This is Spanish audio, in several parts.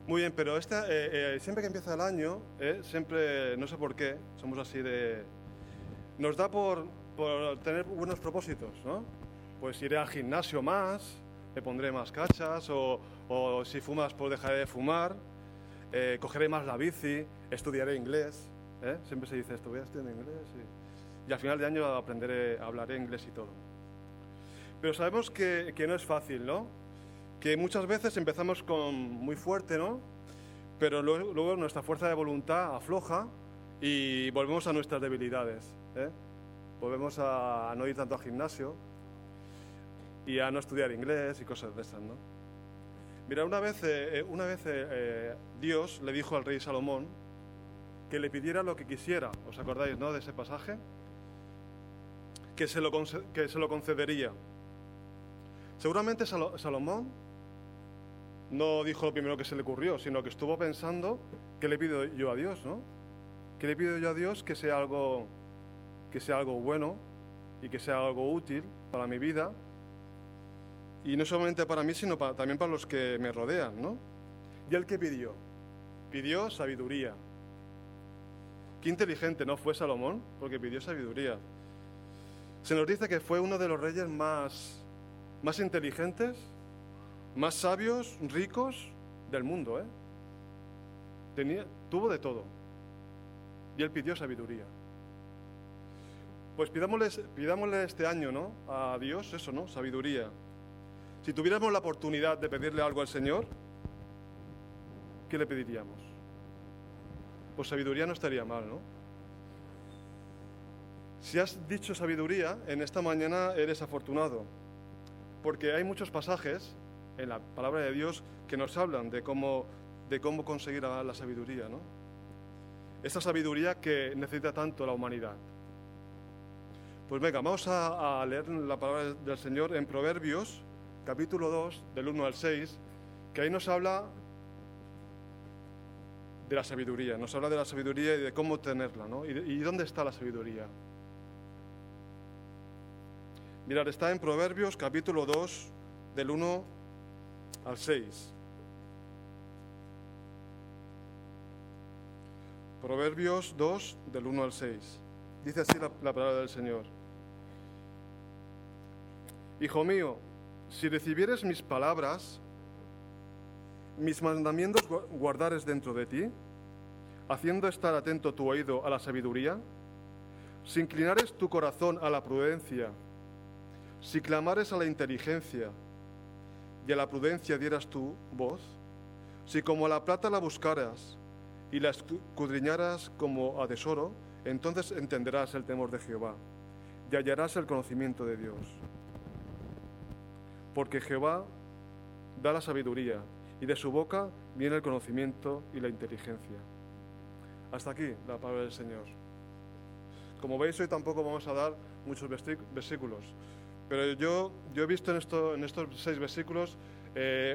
Muy bien, pero siempre que empieza el año, siempre, no sé por qué, somos así de... Nos da por tener buenos propósitos, ¿no? Pues iré al gimnasio más, me pondré más cachas, o si fumas, pues dejaré de fumar, cogeré más la bici, estudiaré inglés, ¿eh? Siempre se dice esto, voy a estudiar inglés y al final de año hablaré inglés y todo. Pero sabemos que no es fácil, ¿no? Que muchas veces empezamos muy fuerte, ¿no? Pero luego nuestra fuerza de voluntad afloja y volvemos a nuestras debilidades, ¿eh? Volvemos a no ir tanto al gimnasio y a no estudiar inglés y cosas de esas, ¿no? Mira, una vez Dios le dijo al rey Salomón que le pidiera lo que quisiera. ¿Os acordáis, no, de ese pasaje? Que se lo concedería. Seguramente Salomón no dijo lo primero que se le ocurrió, sino que estuvo pensando, ¿qué le pido yo a Dios, no? ¿Qué le pido yo a Dios que sea algo bueno y que sea algo útil para mi vida? Y no solamente para mí, sino también para los que me rodean, ¿no? ¿Y él qué pidió? Pidió sabiduría. Qué inteligente, ¿no? Fue Salomón, porque pidió sabiduría. Se nos dice que fue uno de los reyes más inteligentes, más sabios, ricos del mundo, ¿eh? Tuvo de todo. Y él pidió sabiduría. Pues pidámosle este año, ¿no? A Dios eso, ¿no? Sabiduría. Si tuviéramos la oportunidad de pedirle algo al Señor, ¿qué le pediríamos? Pues sabiduría no estaría mal, ¿no? Si has dicho sabiduría, en esta mañana eres afortunado, porque hay muchos pasajes en la palabra de Dios que nos hablan de cómo conseguir la sabiduría, ¿no? Esa sabiduría que necesita tanto la humanidad. Pues venga, vamos a leer la palabra del Señor en Proverbios, capítulo 2, del 1 al 6, que ahí nos habla de la sabiduría, nos habla de la sabiduría y de cómo tenerla, ¿no? ¿Y dónde está la sabiduría? Mirad, está en Proverbios, capítulo 2, del 1 al 6. Proverbios 2, del 1 al 6. Dice así la palabra del Señor. Hijo mío, si recibieres mis palabras, mis mandamientos guardares dentro de ti, haciendo estar atento tu oído a la sabiduría, si inclinares tu corazón a la prudencia, si clamares a la inteligencia y a la prudencia dieras tu voz, si como a la plata la buscaras y la escudriñaras como a tesoro, entonces entenderás el temor de Jehová y hallarás el conocimiento de Dios. Porque Jehová da la sabiduría y de su boca viene el conocimiento y la inteligencia. Hasta aquí la palabra del Señor. Como veis, hoy tampoco vamos a dar muchos versículos, pero yo he visto en estos 6 versículos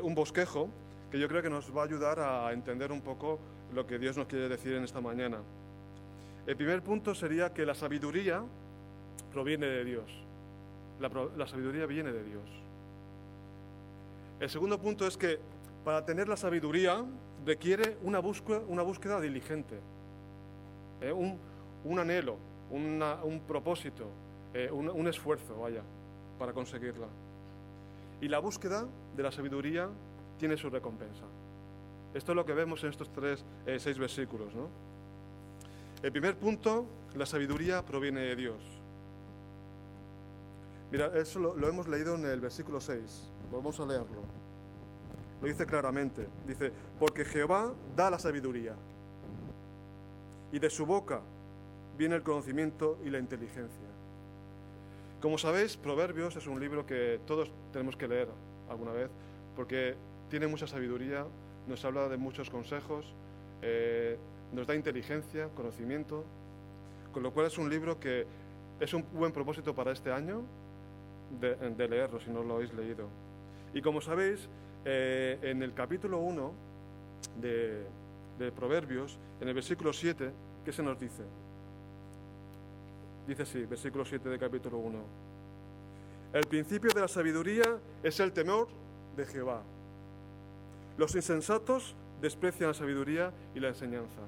un bosquejo que yo creo que nos va a ayudar a entender un poco lo que Dios nos quiere decir en esta mañana. El primer punto sería que la sabiduría proviene de Dios. La sabiduría viene de Dios. El segundo punto es que para tener la sabiduría requiere una búsqueda diligente, un anhelo, un propósito, un esfuerzo, para conseguirla. Y la búsqueda de la sabiduría tiene su recompensa. Esto es lo que vemos en estos 6 versículos, ¿no? El primer punto, la sabiduría proviene de Dios. Mira, eso lo hemos leído en el versículo 6. Vamos a leerlo. Lo dice claramente. Dice, porque Jehová da la sabiduría y de su boca viene el conocimiento y la inteligencia. Como sabéis, Proverbios es un libro que todos tenemos que leer alguna vez porque tiene mucha sabiduría, nos habla de muchos consejos, nos da inteligencia, conocimiento, con lo cual es un libro que es un buen propósito para este año de leerlo, si no lo habéis leído. Y como sabéis, en el capítulo 1 de Proverbios, en el versículo 7, ¿qué se nos dice? Dice así, versículo 7 de capítulo 1. El principio de la sabiduría es el temor de Jehová. Los insensatos desprecian la sabiduría y la enseñanza.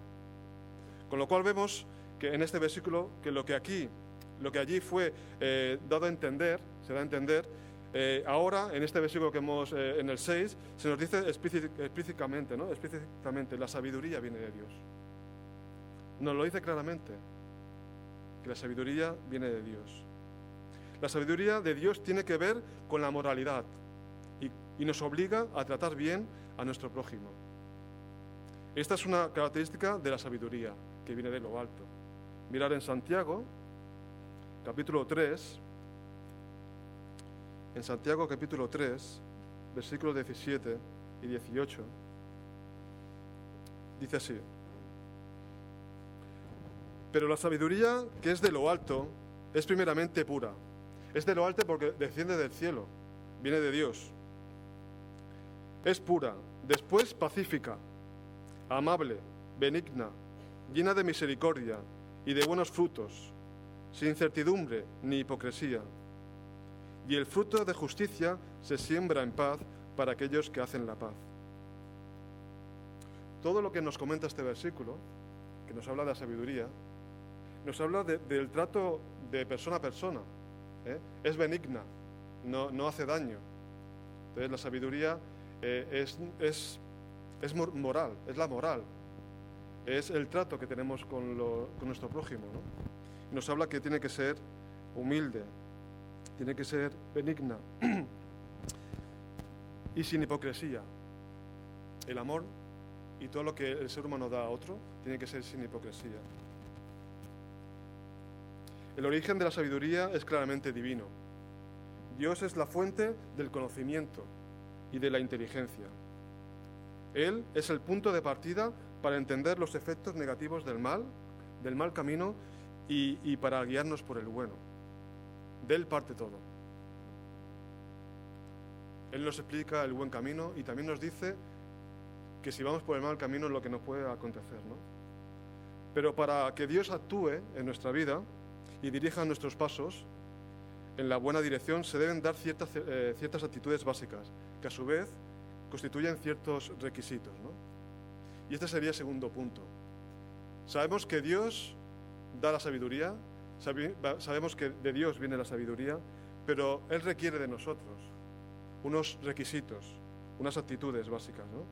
Con lo cual vemos que en este versículo que lo que allí fue dado a entender, se da a entender, ahora en este versículo que hemos en el 6 se nos dice explícitamente, ¿no? Explícitamente, la sabiduría viene de Dios. Nos lo dice claramente, que la sabiduría viene de Dios. La sabiduría de Dios tiene que ver con la moralidad y nos obliga a tratar bien a nuestro prójimo. Esta es una característica de la sabiduría que viene de lo alto. Mirar en Santiago, capítulo 3, en Santiago capítulo 3, versículos 17 y 18, dice así: pero la sabiduría que es de lo alto es primeramente pura. Es de lo alto porque desciende del cielo, viene de Dios. Es pura, después pacífica, amable, benigna, llena de misericordia y de buenos frutos, sin incertidumbre ni hipocresía. Y el fruto de justicia se siembra en paz para aquellos que hacen la paz. Todo lo que nos comenta este versículo, que nos habla de la sabiduría, nos habla del trato de persona a persona. Es benigna, no hace daño. Entonces la sabiduría es moral, es la moral. Es el trato que tenemos con nuestro prójimo, ¿no? Nos habla que tiene que ser humilde, tiene que ser benigna y sin hipocresía. El amor y todo lo que el ser humano da a otro tiene que ser sin hipocresía. El origen de la sabiduría es claramente divino. Dios es la fuente del conocimiento y de la inteligencia. Él es el punto de partida para entender los efectos negativos del mal camino y para guiarnos por el bueno. De Él parte todo. Él nos explica el buen camino y también nos dice que si vamos por el mal camino es lo que nos puede acontecer, ¿no? Pero para que Dios actúe en nuestra vida y dirija nuestros pasos en la buena dirección, se deben dar ciertas actitudes básicas, que a su vez constituyen ciertos requisitos, ¿no? Y este sería el segundo punto. Sabemos que Dios da la sabiduría, sabemos que de Dios viene la sabiduría, pero Él requiere de nosotros unos requisitos, unas actitudes básicas, ¿no?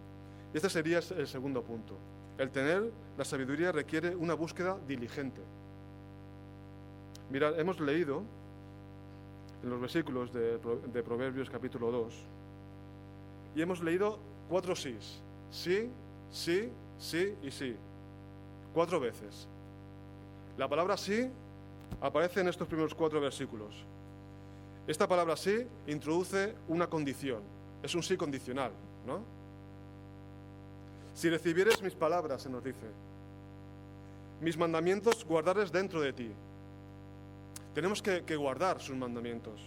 Y este sería el segundo punto. El tener la sabiduría requiere una búsqueda diligente. Mirad, hemos leído en los versículos de Proverbios capítulo 2 y hemos leído 4 sís. Sí, sí, sí y sí. 4 veces. La palabra sí aparece en estos primeros 4 versículos. Esta palabra sí introduce una condición. Es un sí condicional, ¿no? Si recibieres mis palabras, se nos dice, mis mandamientos guardares dentro de ti. Tenemos que guardar sus mandamientos.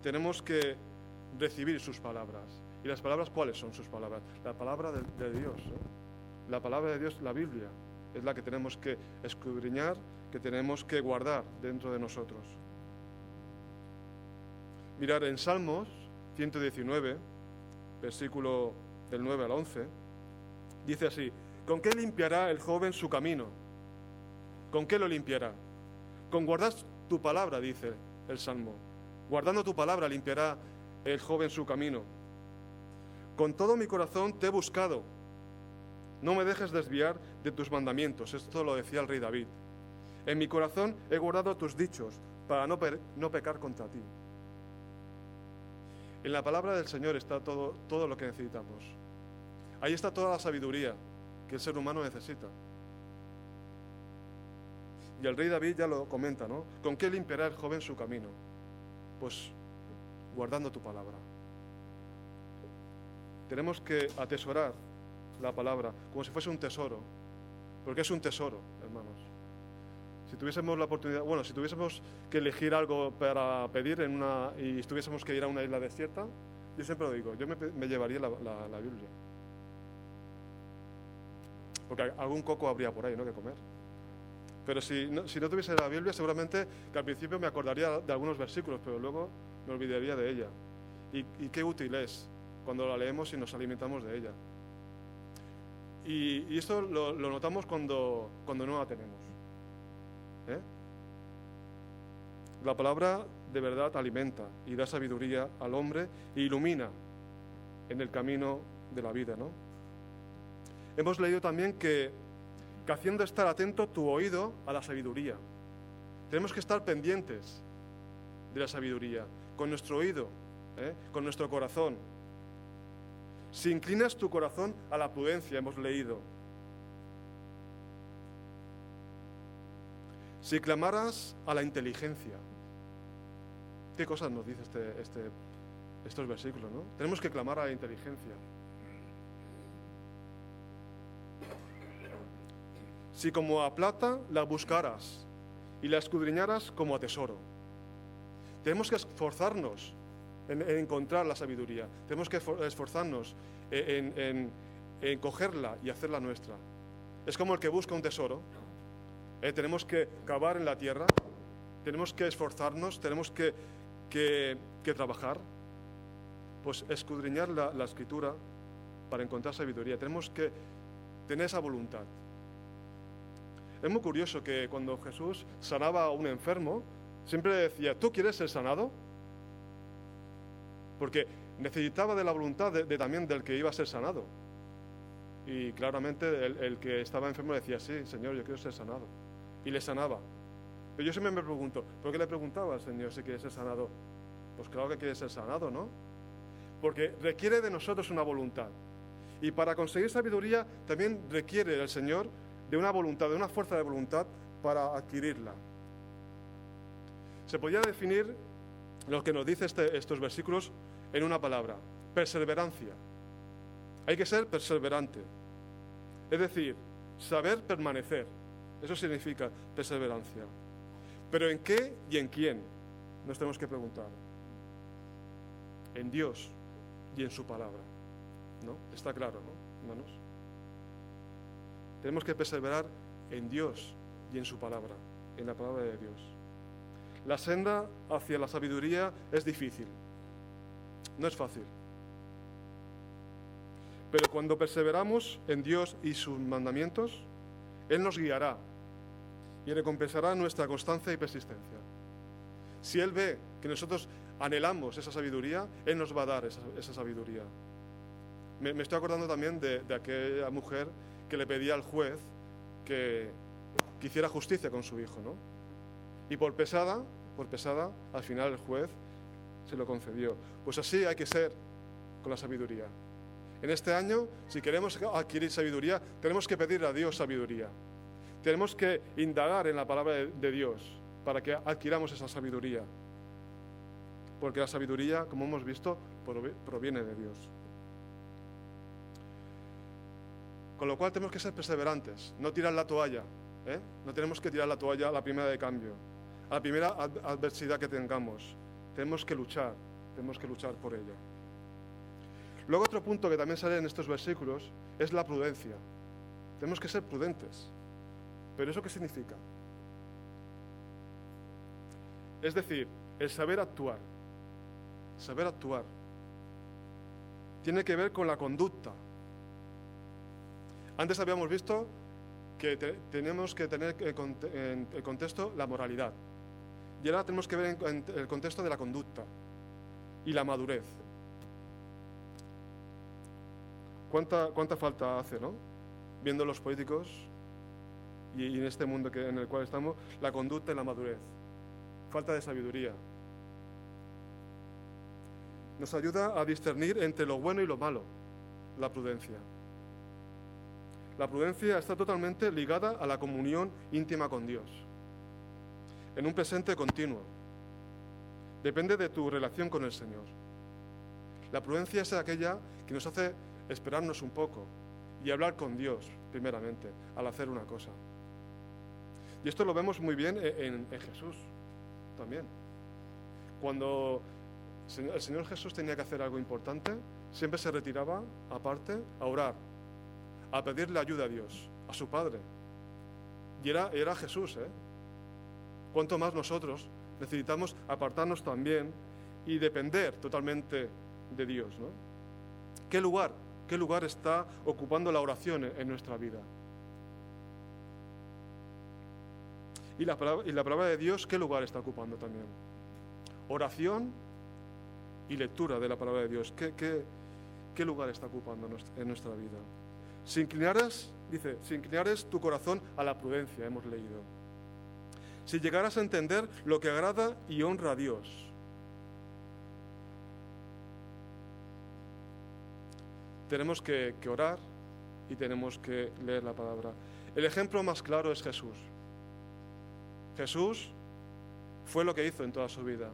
Tenemos que recibir sus palabras. ¿Y las palabras cuáles son sus palabras? La palabra de Dios, ¿eh? La palabra de Dios, la Biblia, es la que tenemos que escudriñar, que tenemos que guardar dentro de nosotros. Mirar en Salmos 119, versículo del 9 al 11, dice así: ¿con qué limpiará el joven su camino? ¿Con qué lo limpiará? Con guardar tu palabra, dice el Salmo. Guardando tu palabra limpiará el joven su camino. Con todo mi corazón te he buscado. No me dejes desviar de tus mandamientos. Esto lo decía el rey David. En mi corazón he guardado tus dichos para no pecar contra ti. En la palabra del Señor está todo lo que necesitamos. Ahí está toda la sabiduría que el ser humano necesita. Y el rey David ya lo comenta, ¿no? ¿Con qué limpiará el joven su camino? Pues guardando tu palabra. Tenemos que atesorar la palabra como si fuese un tesoro, porque es un tesoro, hermanos. Si tuviésemos la oportunidad, si tuviésemos que elegir algo para pedir y tuviésemos que ir a una isla desierta, yo siempre lo digo, yo me llevaría la Biblia. Porque algún coco habría por ahí, ¿no?, que comer. Pero si no tuviese la Biblia, seguramente que al principio me acordaría de algunos versículos, pero luego me olvidaría de ella. Y qué útil es cuando la leemos y nos alimentamos de ella. Y esto lo notamos cuando no la tenemos. La palabra de verdad alimenta y da sabiduría al hombre e ilumina en el camino de la vida, ¿no? Hemos leído también que haciendo estar atento tu oído a la sabiduría. Tenemos que estar pendientes de la sabiduría, con nuestro oído, con nuestro corazón. Si inclinas tu corazón a la prudencia, hemos leído. Si clamaras a la inteligencia. ¿Qué cosas nos dice estos versículos, ¿no? Tenemos que clamar a la inteligencia. Si como a plata la buscaras y la escudriñaras como a tesoro. Tenemos que esforzarnos en encontrar la sabiduría. Tenemos que esforzarnos en cogerla y hacerla nuestra. Es como el que busca un tesoro. Tenemos que cavar en la tierra, tenemos que esforzarnos, tenemos que trabajar, pues escudriñar la Escritura para encontrar sabiduría. Tenemos que tener esa voluntad. Es muy curioso que cuando Jesús sanaba a un enfermo, siempre decía, ¿tú quieres ser sanado? Porque necesitaba de la voluntad también del que iba a ser sanado. Y claramente el que estaba enfermo decía, sí, Señor, yo quiero ser sanado. Y le sanaba. Pero yo siempre me pregunto, ¿por qué le preguntaba al Señor si quiere ser sanado? Pues claro que quiere ser sanado, ¿no? Porque requiere de nosotros una voluntad. Y para conseguir sabiduría también requiere el Señor de una voluntad, de una fuerza de voluntad para adquirirla. Se podría definir lo que nos dice estos versículos en una palabra: perseverancia. Hay que ser perseverante. Es decir, saber permanecer. Eso significa perseverancia. Pero ¿en qué y en quién? Nos tenemos que preguntar. En Dios y en su palabra. ¿No? Está claro, ¿no, hermanos? Tenemos que perseverar en Dios y en su palabra, en la palabra de Dios. La senda hacia la sabiduría es difícil. No es fácil. Pero cuando perseveramos en Dios y sus mandamientos, Él nos guiará y recompensará nuestra constancia y persistencia. Si Él ve que nosotros anhelamos esa sabiduría, Él nos va a dar esa sabiduría. Me estoy acordando también de aquella mujer que le pedía al juez que hiciera justicia con su hijo, ¿no? Y por pesada, al final el juez se lo concedió. Pues así hay que ser con la sabiduría. En este año, si queremos adquirir sabiduría, tenemos que pedir a Dios sabiduría. Tenemos que indagar en la palabra de Dios para que adquiramos esa sabiduría. Porque la sabiduría, como hemos visto, proviene de Dios. Con lo cual tenemos que ser perseverantes, no tirar la toalla. No tenemos que tirar la toalla a la primera de cambio, a la primera adversidad que tengamos. Tenemos que luchar por ello. Luego otro punto que también sale en estos versículos es la prudencia. Tenemos que ser prudentes. ¿Pero eso qué significa? Es decir, el saber actuar. Saber actuar. Tiene que ver con la conducta. Antes habíamos visto que tenemos que tener en el contexto la moralidad. Y ahora tenemos que ver en el contexto de la conducta y la madurez. ¿Cuánta falta hace, ¿no? Viendo los políticos y en este mundo en el cual estamos, la conducta y la madurez. Falta de sabiduría. Nos ayuda a discernir entre lo bueno y lo malo, la prudencia. La prudencia está totalmente ligada a la comunión íntima con Dios, en un presente continuo. Depende de tu relación con el Señor. La prudencia es aquella que nos hace esperarnos un poco y hablar con Dios, primeramente, al hacer una cosa. Y esto lo vemos muy bien en Jesús también. Cuando el Señor Jesús tenía que hacer algo importante, siempre se retiraba aparte a orar, a pedirle ayuda a Dios, a su Padre. Y era Jesús, ¿Cuánto más nosotros necesitamos apartarnos también y depender totalmente de Dios, ¿no? ¿Qué lugar ¿Qué lugar está ocupando la oración en nuestra vida? Y la palabra de Dios, ¿qué lugar está ocupando también? Oración y lectura de la palabra de Dios. ¿Qué lugar está ocupando en nuestra vida? Si inclinares tu corazón a la prudencia, hemos leído. Si llegaras a entender lo que agrada y honra a Dios. Tenemos que orar y tenemos que leer la palabra. El ejemplo más claro es Jesús. Jesús fue lo que hizo en toda su vida.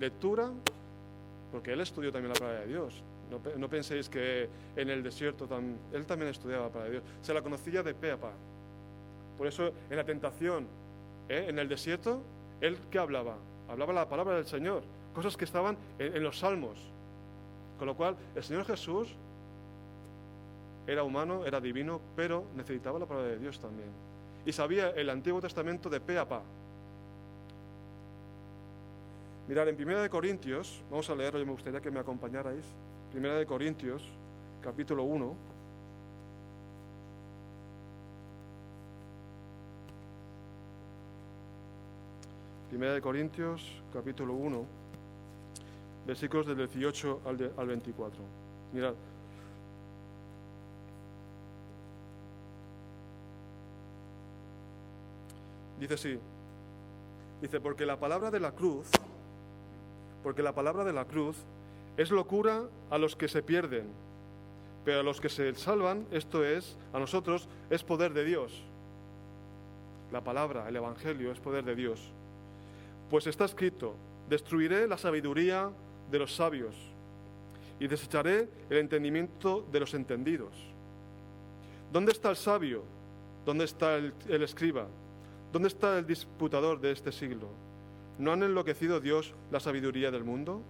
Lectura, porque Él estudió también la palabra de Dios. No penséis que en el desierto Él también estudiaba la palabra de Dios. Se la conocía de pe a pa. Por eso en la tentación, en el desierto, ¿Él qué hablaba? Hablaba la palabra del Señor, cosas que estaban en los salmos. Con lo cual, el Señor Jesús era humano, era divino, pero necesitaba la palabra de Dios también. Y sabía el Antiguo Testamento de pe a pa. Mirad, en 1 Corintios, vamos a leerlo, yo me gustaría que me acompañarais. 1 Corintios, capítulo 1. Primera de Corintios, capítulo 1, versículos del 18 al 24. Mirad. Dice así. Dice, porque la palabra de la cruz es locura a los que se pierden, pero a los que se salvan, esto es, a nosotros, es poder de Dios. La palabra, el Evangelio, es poder de Dios. Pues está escrito, destruiré la sabiduría de los sabios y desecharé el entendimiento de los entendidos. ¿Dónde está el sabio? ¿Dónde está el escriba? ¿Dónde está el disputador de este siglo? ¿No han enloquecido Dios la sabiduría del mundo?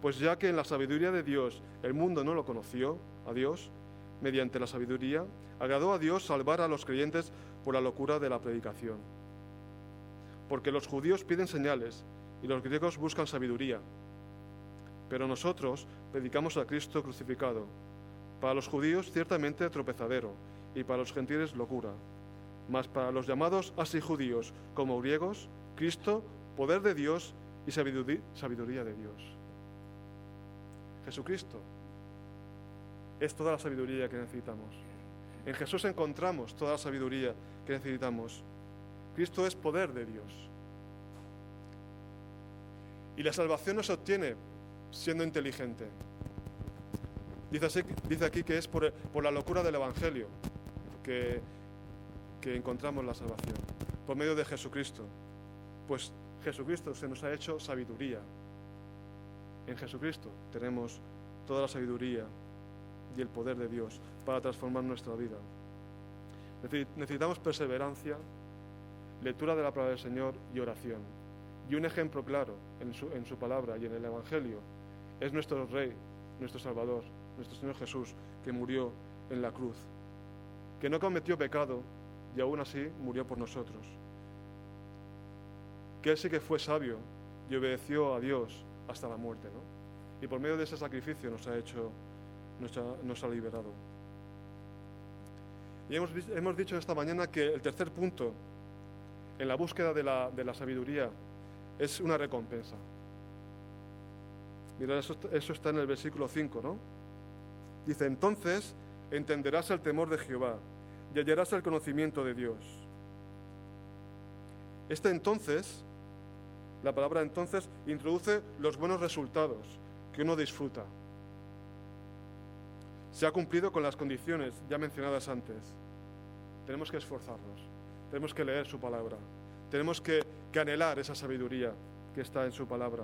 Pues ya que en la sabiduría de Dios el mundo no lo conoció, a Dios, mediante la sabiduría, agradó a Dios salvar a los creyentes por la locura de la predicación. Porque los judíos piden señales y los griegos buscan sabiduría. Pero nosotros predicamos a Cristo crucificado. Para los judíos ciertamente tropezadero y para los gentiles locura. Mas para los llamados así judíos como griegos, Cristo, poder de Dios y sabiduría de Dios. Jesucristo es toda la sabiduría que necesitamos. En Jesús encontramos toda la sabiduría que necesitamos. Cristo es poder de Dios. Y la salvación no se obtiene siendo inteligente. Dice aquí que es por la locura del Evangelio que encontramos la salvación, por medio de Jesucristo. Pues Jesucristo se nos ha hecho sabiduría. En Jesucristo tenemos toda la sabiduría y el poder de Dios para transformar nuestra vida. Necesitamos perseverancia, lectura de la palabra del Señor y oración. Y un ejemplo claro en su palabra y en el Evangelio es nuestro Rey, nuestro Salvador, nuestro Señor Jesús, que murió en la cruz, que no cometió pecado y aún así murió por nosotros. Que Él sí que fue sabio y obedeció a Dios hasta la muerte, ¿no? Y por medio de ese sacrificio nos ha liberado. Y hemos dicho esta mañana que el tercer punto en la búsqueda de la sabiduría es una recompensa. Mirad, eso está en el versículo 5, ¿no? Dice, entonces entenderás el temor de Jehová y hallarás el conocimiento de Dios. La palabra entonces introduce los buenos resultados que uno disfruta. Se ha cumplido con las condiciones ya mencionadas antes. Tenemos que esforzarnos, tenemos que leer su palabra, tenemos que anhelar esa sabiduría que está en su palabra.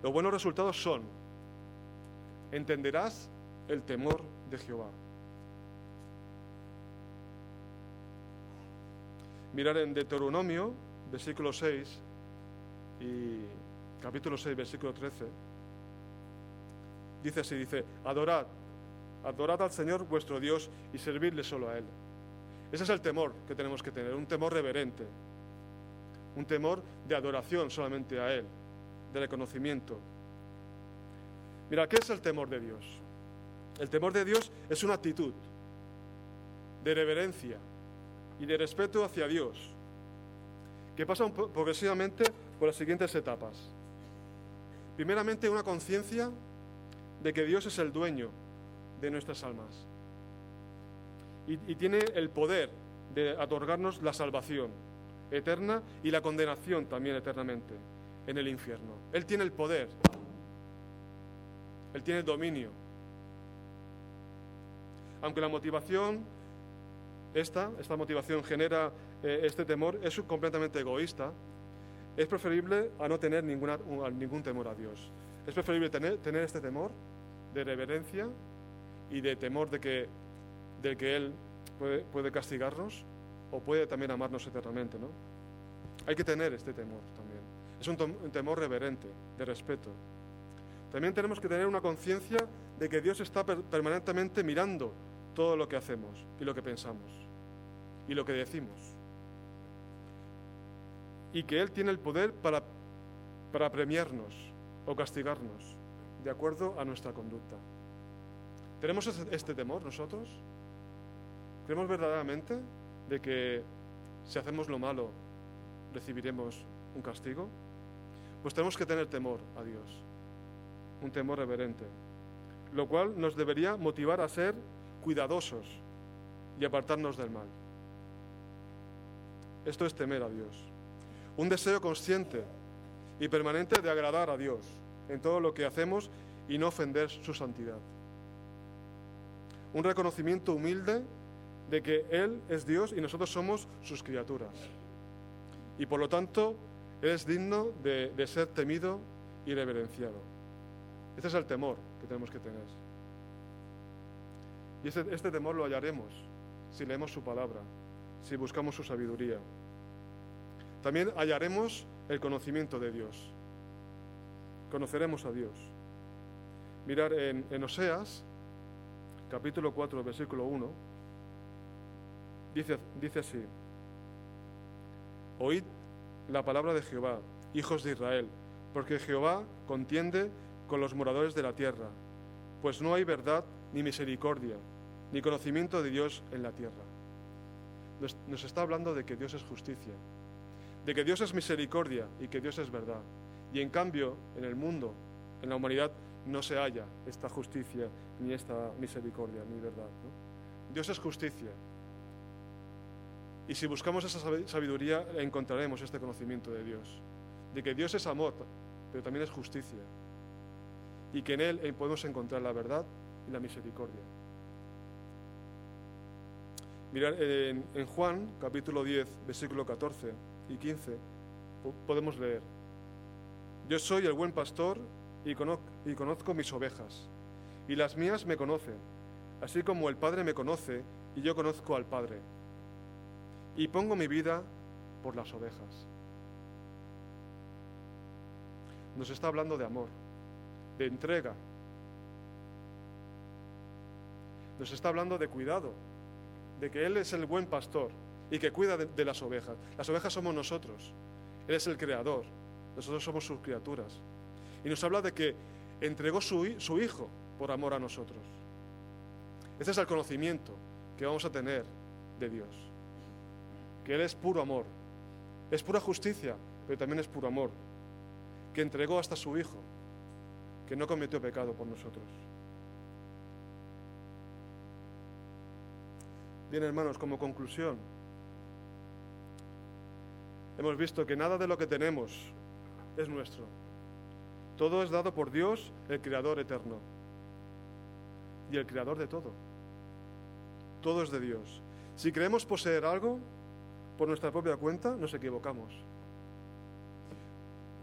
Los buenos resultados son, entenderás el temor de Jehová. Mirar en Deuteronomio, versículo 6 y capítulo 6, versículo 13. Dice así, adorad al Señor vuestro Dios y servidle solo a Él. Ese es el temor que tenemos que tener, un temor reverente, un temor de adoración solamente a Él, de reconocimiento. Mira, ¿qué es el temor de Dios? El temor de Dios es una actitud de reverencia y de respeto hacia Dios, que pasa progresivamente por las siguientes etapas. Primeramente, una conciencia de que Dios es el dueño de nuestras almas y tiene el poder de otorgarnos la salvación eterna y la condenación también eternamente en el infierno. Él tiene el poder, Él tiene el dominio. Aunque la motivación, esta motivación genera este temor, es completamente egoísta, es preferible a no tener ningún temor a Dios. Es preferible tener este temor de reverencia y de temor de que Él puede castigarnos o puede también amarnos eternamente, ¿no? Hay que tener este temor también. Es un temor reverente, de respeto. También tenemos que tener una conciencia de que Dios está permanentemente mirando todo lo que hacemos y lo que pensamos y lo que decimos. Y que Él tiene el poder para premiarnos o castigarnos de acuerdo a nuestra conducta. ¿Tenemos este temor nosotros? ¿Creemos verdaderamente de que si hacemos lo malo recibiremos un castigo? Pues tenemos que tener temor a Dios, un temor reverente, lo cual nos debería motivar a ser cuidadosos y apartarnos del mal. Esto es temer a Dios. Un deseo consciente y permanente de agradar a Dios en todo lo que hacemos y no ofender su santidad. Un reconocimiento humilde de que Él es Dios y nosotros somos sus criaturas. Y por lo tanto, Él es digno de ser temido y reverenciado. Este es el temor que tenemos que tener. Y este temor lo hallaremos si leemos su palabra, si buscamos su sabiduría. También hallaremos el conocimiento de Dios. Conoceremos a Dios. Mirar en Oseas, capítulo 4, versículo 1, dice así: Oíd la palabra de Jehová, hijos de Israel, porque Jehová contiende con los moradores de la tierra, pues no hay verdad ni misericordia, ni conocimiento de Dios en la tierra. Nos está hablando de que Dios es justicia, de que Dios es misericordia y que Dios es verdad. Y en cambio, en el mundo, en la humanidad, no se halla esta justicia, ni esta misericordia, ni verdad, ¿no? Dios es justicia. Y si buscamos esa sabiduría, encontraremos este conocimiento de Dios, de que Dios es amor, pero también es justicia, y que en Él podemos encontrar la verdad y la misericordia. Mirad, en Juan, capítulo 10, versículo 14 y 15, podemos leer: Yo soy el buen pastor y conozco mis ovejas, y las mías me conocen, así como el Padre me conoce y yo conozco al Padre, y pongo mi vida por las ovejas. Nos está hablando de amor, de entrega. Nos está hablando de cuidado, de que Él es el buen pastor y que cuida de las ovejas. Las ovejas somos nosotros. Él es el creador. Nosotros somos sus criaturas. Y nos habla de que entregó su Hijo por amor a nosotros. Este es el conocimiento que vamos a tener de Dios. Que Él es puro amor. Es pura justicia, pero también es puro amor. Que entregó hasta su Hijo, que no cometió pecado por nosotros. Bien, hermanos, como conclusión, hemos visto que nada de lo que tenemos es nuestro. Todo es dado por Dios, el Creador eterno, y el Creador de todo. Todo es de Dios. Si creemos poseer algo por nuestra propia cuenta, nos equivocamos.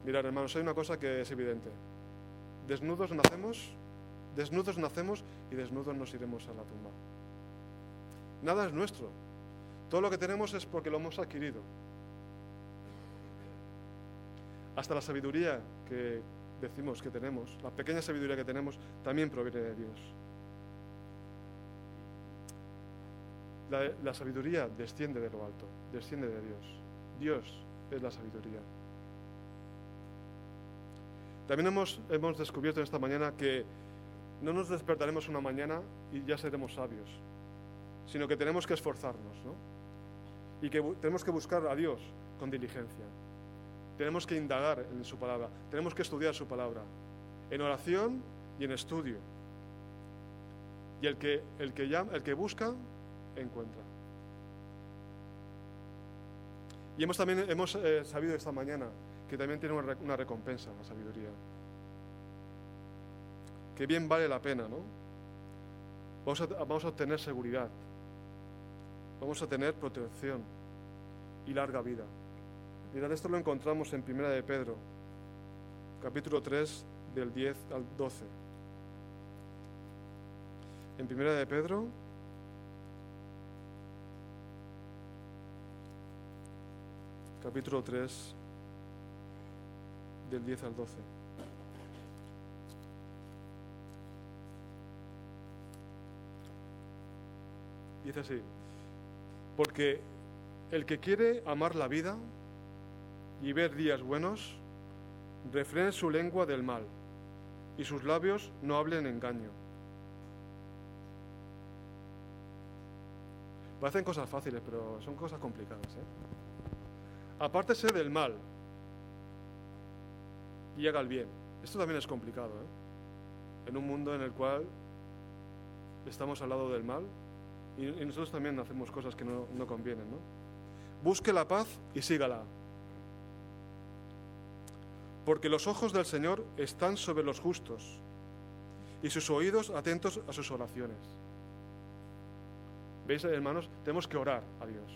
Mirad, hermanos, hay una cosa que es evidente. Desnudos nacemos y desnudos nos iremos a la tumba. Nada es nuestro. Todo lo que tenemos es porque lo hemos adquirido. Hasta la sabiduría que decimos que tenemos, la pequeña sabiduría que tenemos, también proviene de Dios. La sabiduría desciende de lo alto, desciende de Dios. Dios es la sabiduría. También hemos descubierto esta mañana que no nos despertaremos una mañana y ya seremos sabios, sino que tenemos que esforzarnos, ¿no? Y que tenemos que buscar a Dios con diligencia. Tenemos que indagar en su palabra, tenemos que estudiar su palabra, en oración y en estudio. Y el que busca, encuentra. Y hemos sabido esta mañana que también tiene una recompensa la sabiduría. Que bien vale la pena, ¿no? Vamos a obtener seguridad. Vamos a tener protección y larga vida. Mirad, esto lo encontramos en 1 de Pedro, capítulo 3, del 10 al 12. En 1 de Pedro, capítulo 3, del 10 al 12. Dice así: porque el que quiere amar la vida y ver días buenos, refrene su lengua del mal, y sus labios no hablen engaño. Parecen cosas fáciles, pero son cosas complicadas, ¿eh? Apártese del mal y haga el bien. Esto también es complicado, ¿eh? En un mundo en el cual estamos al lado del mal y nosotros también hacemos cosas que no convienen, ¿no? Busque la paz y sígala, porque los ojos del Señor están sobre los justos y sus oídos atentos a sus oraciones. ¿Veis, hermanos? Tenemos que orar a Dios.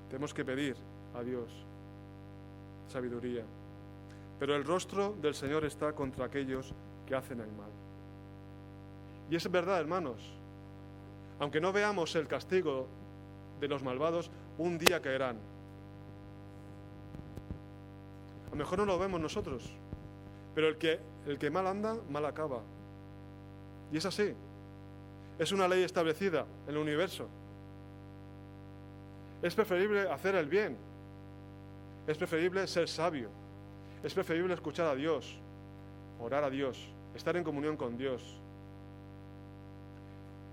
Tenemos que pedir a Dios sabiduría. Pero el rostro del Señor está contra aquellos que hacen el mal. Y es verdad, hermanos. Aunque no veamos el castigo de los malvados, un día caerán. A lo mejor no lo vemos nosotros, pero el que mal anda, mal acaba. Y es así. Es una ley establecida en el universo. Es preferible hacer el bien. Es preferible ser sabio. Es preferible escuchar a Dios, orar a Dios, estar en comunión con Dios.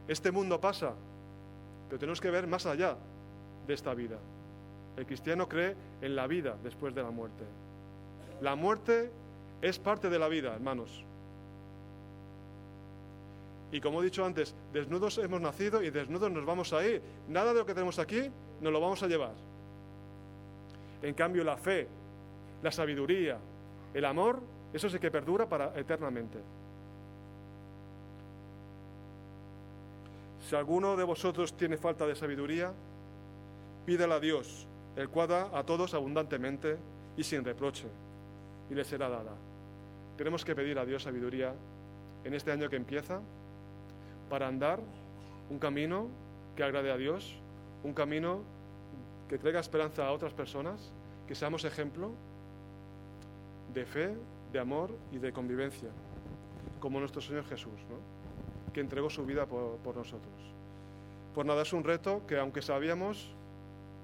Este mundo pasa, pero tenemos que ver más allá de esta vida. El cristiano cree en la vida después de la muerte. La muerte es parte de la vida, hermanos. Y como he dicho antes, desnudos hemos nacido y desnudos nos vamos a ir. Nada de lo que tenemos aquí nos lo vamos a llevar. En cambio, la fe, la sabiduría, el amor, eso sí que perdura para eternamente. Si alguno de vosotros tiene falta de sabiduría, pídala a Dios, el cual da a todos abundantemente y sin reproche, y le será dada. Tenemos que pedir a Dios sabiduría en este año que empieza, para andar un camino que agrade a Dios, un camino que traiga esperanza a otras personas, que seamos ejemplo de fe, de amor y de convivencia, como nuestro Señor Jesús, ¿no? Que entregó su vida por nosotros. Pues nada, es un reto que aunque sabíamos,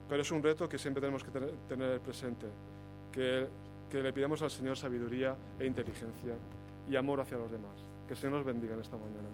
pero es un reto que siempre tenemos que tener presente, que le pidamos al Señor sabiduría e inteligencia y amor hacia los demás. Que el Señor nos bendiga en esta mañana.